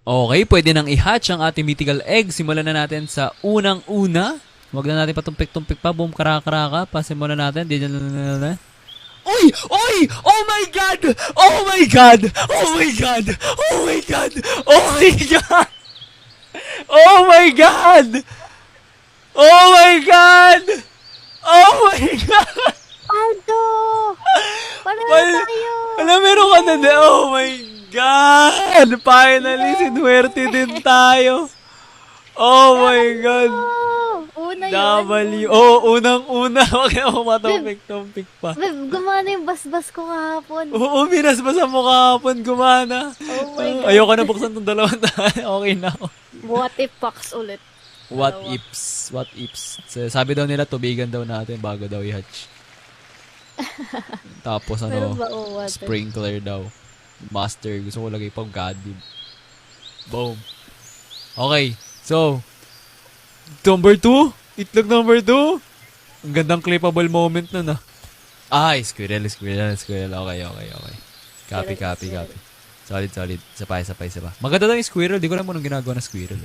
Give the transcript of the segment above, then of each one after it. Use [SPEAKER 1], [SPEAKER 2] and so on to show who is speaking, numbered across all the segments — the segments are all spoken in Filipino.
[SPEAKER 1] Okay, pwede nang i-hatch ang ating mythical egg. Simulan na natin sa unang-una. Huwag na natin patumpik-tumpik pa. Boom, karaka-karaka. Pasimulan natin. Oy! Oy! Oh my God! Oh my God! Oh my God! Oh my God! Oh my God! Oh my God! Oh my God! Oh my God!
[SPEAKER 2] Aldo! Pareho
[SPEAKER 1] Wal-
[SPEAKER 2] tayo!
[SPEAKER 1] Alam, meron ka na din. Oh my God! Finally, sinuwerte din tayo. Oh my God!
[SPEAKER 2] Una yun.
[SPEAKER 1] W. Oh, unang-una. Huwag na ako matumpik-tumpik pa.
[SPEAKER 2] Babe, gumana yung basbas ko kahapon.
[SPEAKER 1] Oo, binasbasan mo kahapon, gumana.
[SPEAKER 2] Oh my God.
[SPEAKER 1] Ayoko na buksan itong dalawang okay na ako.
[SPEAKER 2] What if packs ulit?
[SPEAKER 1] What
[SPEAKER 2] Dalawa.
[SPEAKER 1] ifs? What ifs? Sabi daw nila, tubigan daw natin bago daw i-hatch. Tapos
[SPEAKER 2] Meron
[SPEAKER 1] ano,
[SPEAKER 2] ba o what?
[SPEAKER 1] sprinkler daw. Master. Gusto ko lagay pang gadid. Boom. Okay. So, number 2? Itlog number 2? Ang gandang clippable moment nun ah. Ay, squirrel. Okay. Copy. Solid. Isa pa. Maganda daw yung squirrel. Di ko alam mo nung ginagawa ng squirrel.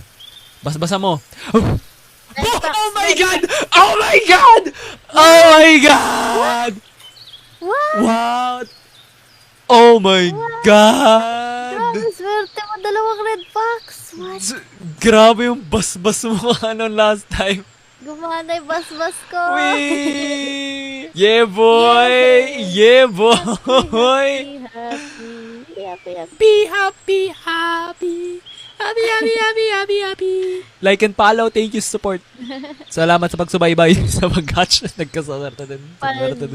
[SPEAKER 1] Basa mo. Oh my God! Oh my God! Oh my God!
[SPEAKER 2] What?
[SPEAKER 1] What? Oh my God!
[SPEAKER 2] Grabe, swerte mo. Dalawang red packs. What?
[SPEAKER 1] Grabe yung basbas mo ano last time.
[SPEAKER 2] Gumana yung basbas ko.
[SPEAKER 1] Wee! Yeah, boy! Yeah, boy!
[SPEAKER 2] Be happy.
[SPEAKER 1] Happy. Like and follow. Thank you, support. Salamat sa pagsubaybay sa pag-catch. Nagkasarata din.
[SPEAKER 2] Paldo.